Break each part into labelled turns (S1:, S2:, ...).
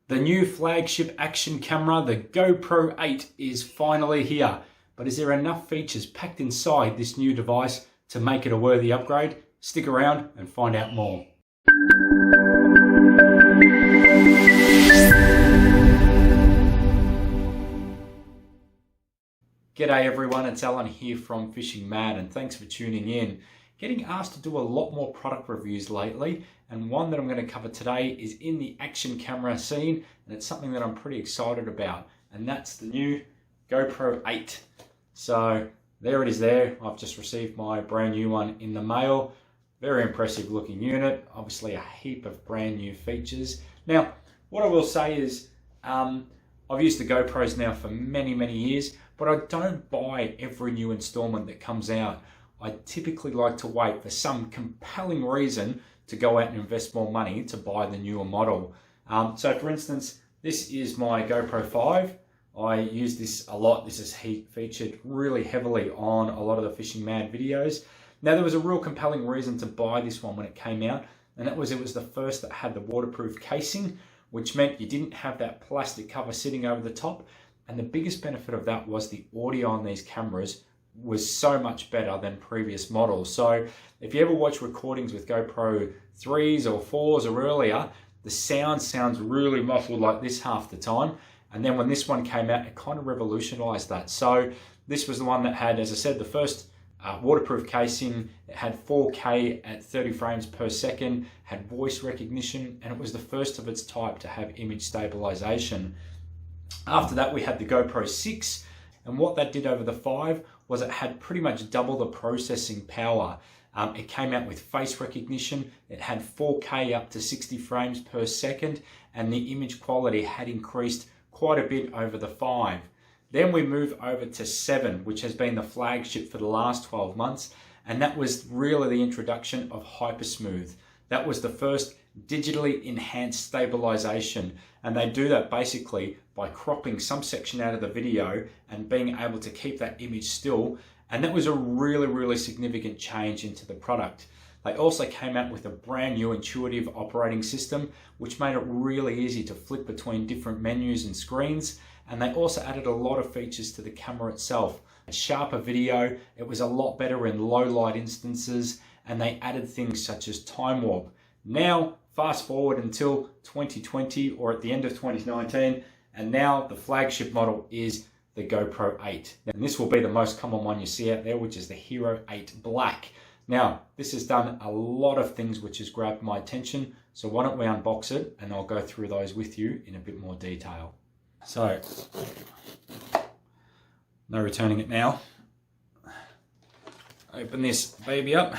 S1: The new flagship action camera, the GoPro 8, is finally here. But is there enough features packed inside this new device to make it a worthy upgrade? Stick around and find out more. G'day everyone, it's Alan here from Fishing Mad, and thanks for tuning in. Getting asked to do a lot more product reviews lately, and one that I'm going to cover today is in the action camera scene, and it's something that I'm pretty excited about, and that's the new GoPro 8. So there it is there. I've just received my brand new one in the mail. Very impressive looking unit, obviously a heap of brand new features. Now, what I will say is, I've used the GoPros now for many years, but I don't buy every new installment that comes out. I typically like to wait for some compelling reason to go out and invest more money to buy the newer model. So for instance, this is my GoPro 5. I use this a lot. This is featured really heavily on a lot of the Fishing Mad videos. Now, there was a real compelling reason to buy this one when it came out, and it was the first that had the waterproof casing, which meant you didn't have that plastic cover sitting over the top. And the biggest benefit of that was the audio on these cameras was so much better than previous models. So if you ever watch recordings with GoPro 3s or 4s or earlier, the sound sounds really muffled like this half the time. And then when this one came out, it kind of revolutionized that. So this was the one that had, as I said, the first waterproof casing. It had 4K at 30 frames per second, had voice recognition, and it was the first of its type to have image stabilization. After that, we had the GoPro 6, and what that did over the 5 was it had pretty much double the processing power. It came out with face recognition, it had 4K up to 60 frames per second, and the image quality had increased quite a bit over the 5. Then we move over to 7, which has been the flagship for the last 12 months, and that was really the introduction of Hypersmooth. That was the first digitally enhanced stabilization, and they do that basically by cropping some section out of the video and being able to keep that image still, and that was a really significant change into the product. They also came out with a brand new intuitive operating system, which made it really easy to flick between different menus and screens, and they also added a lot of features to the camera itself. A sharper video, it was a lot better in low light instances, and they added things such as time warp. Now, fast forward until 2020 or at the end of 2019, and now the flagship model is the GoPro 8. And this will be the most common one you see out there, which is the Hero 8 Black. Now, this has done a lot of things which has grabbed my attention, so why don't we unbox it and I'll go through those with you in a bit more detail. So, no returning it now. Open this baby up.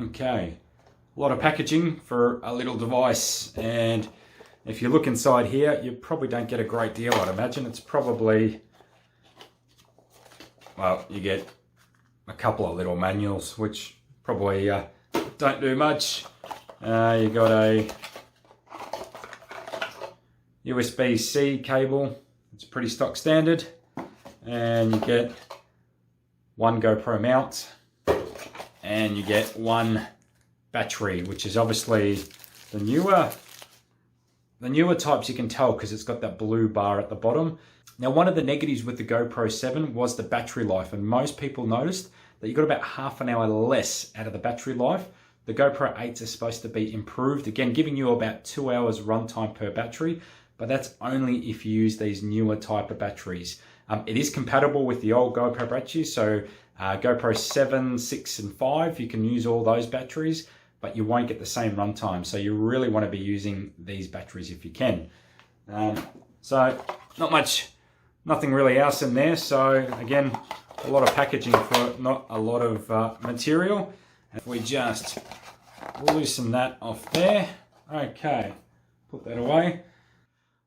S1: Okay, a lot of packaging for a little device, and if you look inside here, you probably don't get a great deal, I'd imagine. It's probably, well, you get a couple of little manuals, which probably don't do much. You got a USB-C cable, it's pretty stock standard, and you get one GoPro mount, and you get one battery, which is obviously the newer types. You can tell because it's got that blue bar at the bottom. Now, one of the negatives with the GoPro 7 was the battery life, and most people noticed that you got about half an hour less out of the battery life. The GoPro 8s are supposed to be improved, again, giving you about 2 hours runtime per battery, but that's only if you use these newer type of batteries. It is compatible with the old GoPro batteries, so GoPro 7, 6 and 5, you can use all those batteries, but you won't get the same runtime. So you really want to be using these batteries if you can. So nothing really else in there. So again, a lot of packaging for not a lot of material. If we just loosen that off there. Okay, put that away.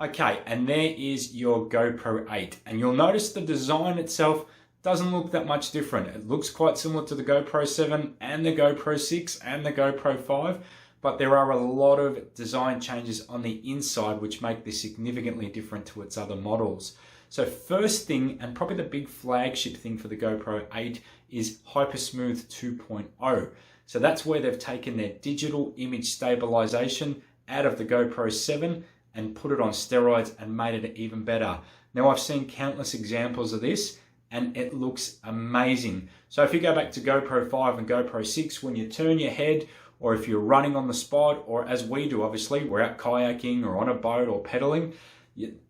S1: Okay, and there is your GoPro 8. And you'll notice the design itself doesn't look that much different. It looks quite similar to the GoPro 7 and the GoPro 6 and the GoPro 5, but there are a lot of design changes on the inside which make this significantly different to its other models. So first thing, and probably the big flagship thing for the GoPro 8, is Hypersmooth 2.0. So that's where they've taken their digital image stabilization out of the GoPro 7 and put it on steroids and made it even better. Now I've seen countless examples of this and it looks amazing. So if you go back to GoPro 5 and GoPro 6, when you turn your head, or if you're running on the spot, or as we do, obviously, we're out kayaking or on a boat or pedaling,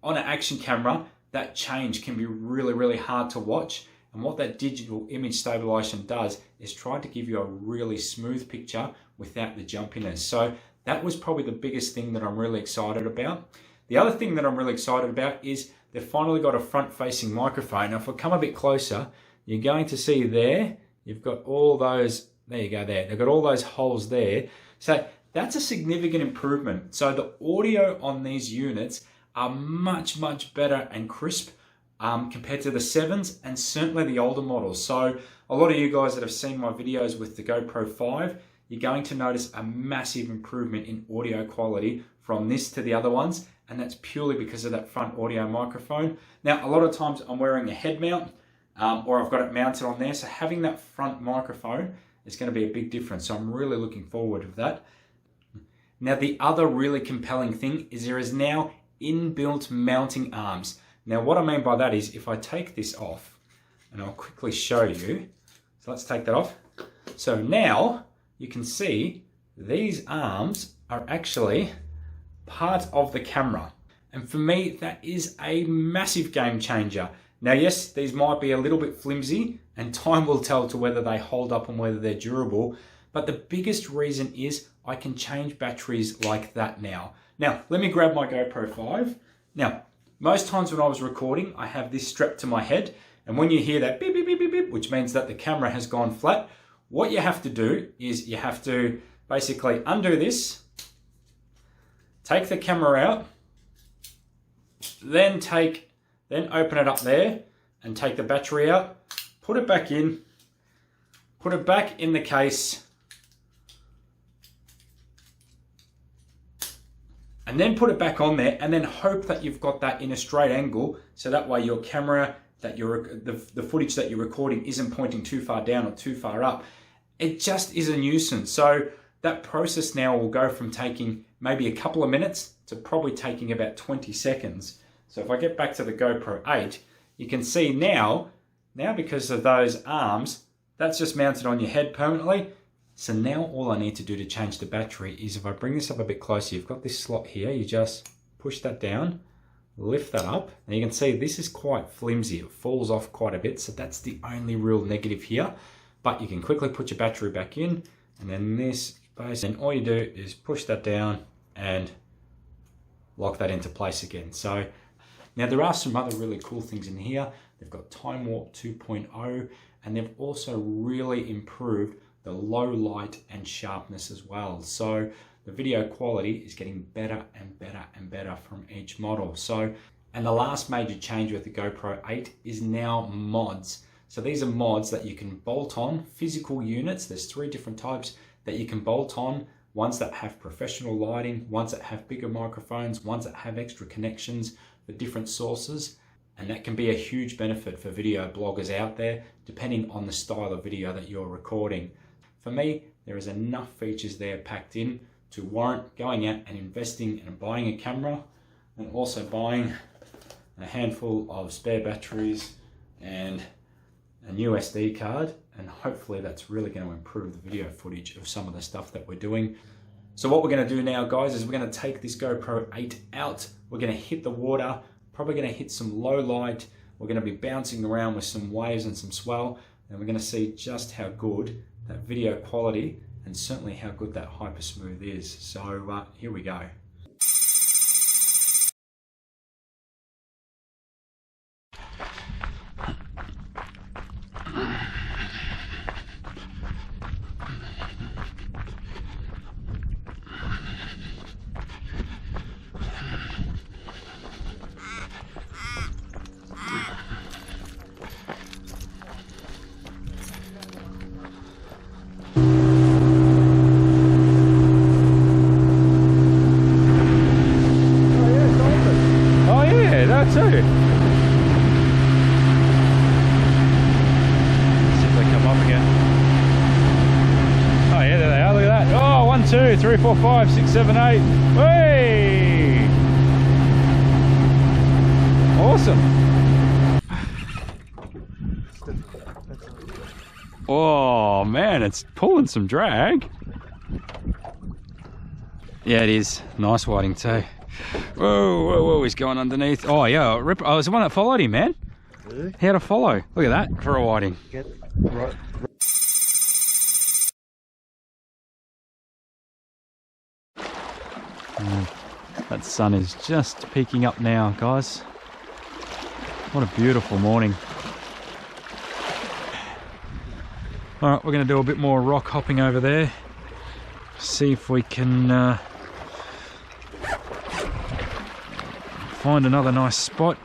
S1: on an action camera, that change can be really, really hard to watch. And what that digital image stabilization does is try to give you a really smooth picture without the jumpiness. So that was probably the biggest thing that I'm really excited about. The other thing that I'm really excited about is they've finally got a front-facing microphone. Now, if I come a bit closer, you're going to see there, you've got all those, there you go there, they've got all those holes there. So that's a significant improvement. So the audio on these units are much, much better and crisp compared to the 7s and certainly the older models. So a lot of you guys that have seen my videos with the GoPro 5, you're going to notice a massive improvement in audio quality from this to the other ones, and that's purely because of that front audio microphone. Now, a lot of times I'm wearing a head mount or I've got it mounted on there, so having that front microphone is going to be a big difference. So I'm really looking forward to that. Now, the other really compelling thing is there is now inbuilt mounting arms. Now, what I mean by that is if I take this off, and I'll quickly show you. So let's take that off. So now you can see these arms are actually part of the camera. And for me, that is a massive game changer. Now, yes, these might be a little bit flimsy and time will tell to whether they hold up and whether they're durable. But the biggest reason is I can change batteries like that now. Now, let me grab my GoPro 5. Now, most times when I was recording, I have this strapped to my head. And when you hear that beep, beep, beep, beep, beep, which means that the camera has gone flat, what you have to do is you have to basically undo this, take the camera out, then open it up there and take the battery out, put it back in the case, and then put it back on there, and then hope that you've got that in a straight angle, so that way your camera, the footage that you're recording isn't pointing too far down or too far up. It just is a nuisance. So that process now will go from taking maybe a couple of minutes to probably taking about 20 seconds. So if I get back to the GoPro 8, you can see now because of those arms, that's just mounted on your head permanently. So now all I need to do to change the battery is if I bring this up a bit closer, you've got this slot here, you just push that down, lift that up, and you can see this is quite flimsy. It falls off quite a bit, so that's the only real negative here. But you can quickly put your battery back in, and then this base, and all you do is push that down and lock that into place again. So now there are some other really cool things in here. They've got Time Warp 2.0, and they've also really improved the low light and sharpness as well. So the video quality is getting better and better and better from each model. So, and the last major change with the GoPro 8 is now mods. So these are mods that you can bolt on, physical units. There's 3 different types that you can bolt on. Ones that have professional lighting, ones that have bigger microphones, ones that have extra connections for different sources. And that can be a huge benefit for video bloggers out there, depending on the style of video that you're recording. For me, there is enough features there packed in to warrant going out and investing and buying a camera, and also buying a handful of spare batteries and a new SD card. And hopefully that's really going to improve the video footage of some of the stuff that we're doing. So what we're going to do now, guys, is we're going to take this GoPro 8 out. We're going to hit the water, probably going to hit some low light. We're going to be bouncing around with some waves and some swell, and we're going to see just how good that video quality and certainly how good that Hypersmooth is. So here we go. 1, 2, 3, 4, 5, 6, 7, 8. Hey! Awesome. Oh man, it's pulling some drag. Yeah, it is. Nice whiting too. Whoa, whoa, whoa, he's going underneath. Oh yeah, rip. Oh, it was the one that followed him, man. Really? How to follow. Look at that for a whiting.
S2: Get right.
S1: That sun is just peeking up now, guys. What a beautiful morning. All right, we're going to do a bit more rock hopping over there. See if we can find another nice spot.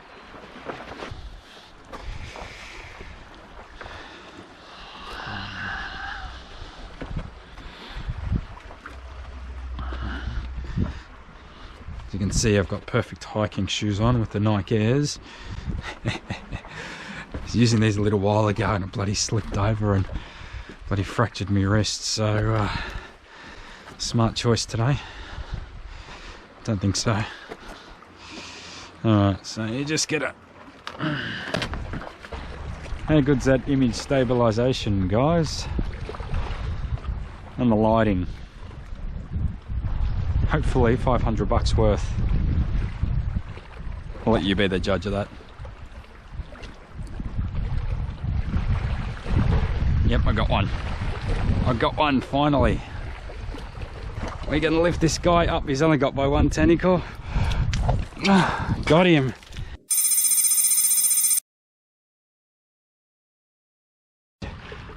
S1: As you can see, I've got perfect hiking shoes on with the Nike Airs. I was using these a little while ago and it bloody slipped over and bloody fractured my wrist, so smart choice today. Don't think so. Alright, so you just get a... How good's that image stabilization, guys? And the lighting. Hopefully 500 bucks worth. I'll let you be the judge of that. Yep, I got one. I got one finally. We're gonna lift this guy up. He's only got by one tentacle. Got him.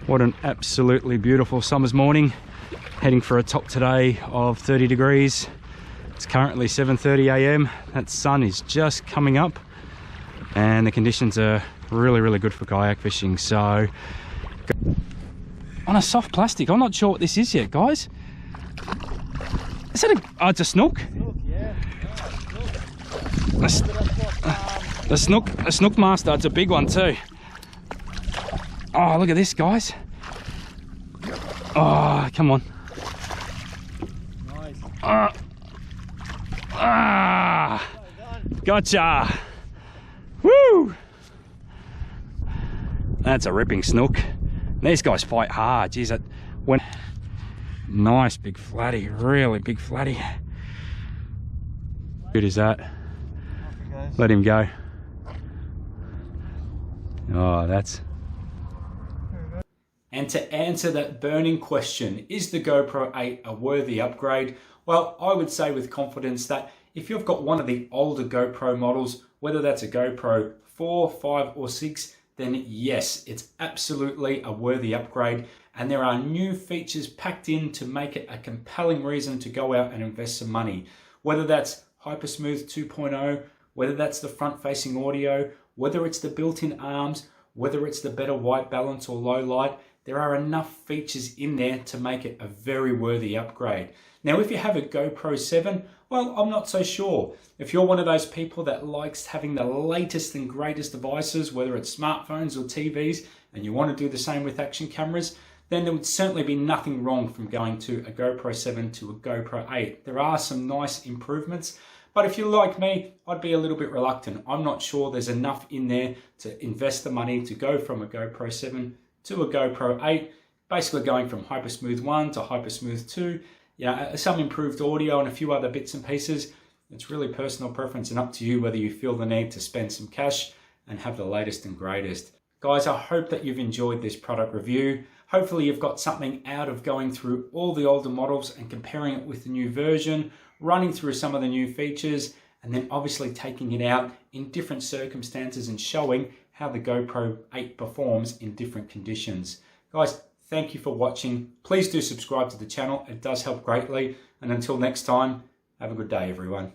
S1: What an absolutely beautiful summer's morning. Heading for a top today of 30 degrees. It's currently 7:30 a.m. That sun is just coming up and the conditions are really, really good for kayak fishing. So, on a soft plastic, I'm not sure what this is yet, guys. Is that a... Oh, it's a snook? The snook master, it's a big one too. Oh, look at this, guys. Oh, come on. Gotcha. Woo! That's a ripping snook. These guys fight hard. Geez, that went... Nice big flatty, really big flatty. Good as that. Let him go. Oh, that's... And to answer that burning question, is the GoPro 8 a worthy upgrade? Well, I would say with confidence that if you've got one of the older GoPro models, whether that's a GoPro 4, 5 or 6, then yes, it's absolutely a worthy upgrade. And there are new features packed in to make it a compelling reason to go out and invest some money. Whether that's Hypersmooth 2.0, whether that's the front-facing audio, whether it's the built-in arms, whether it's the better white balance or low light, there are enough features in there to make it a very worthy upgrade. Now, if you have a GoPro 7, well, I'm not so sure. If you're one of those people that likes having the latest and greatest devices, whether it's smartphones or TVs, and you want to do the same with action cameras, then there would certainly be nothing wrong from going to a GoPro 7 to a GoPro 8. There are some nice improvements, but if you're like me, I'd be a little bit reluctant. I'm not sure there's enough in there to invest the money to go from a GoPro 7 to a GoPro 8, basically going from Hypersmooth 1 to Hypersmooth 2. Yeah, some improved audio and a few other bits and pieces. It's really personal preference and up to you whether you feel the need to spend some cash and have the latest and greatest. Guys, I hope that you've enjoyed this product review. Hopefully you've got something out of going through all the older models and comparing it with the new version, running through some of the new features, and then obviously taking it out in different circumstances and showing how the GoPro 8 performs in different conditions. Guys, thank you for watching. Please do subscribe to the channel. It does help greatly. And until next time, have a good day, everyone.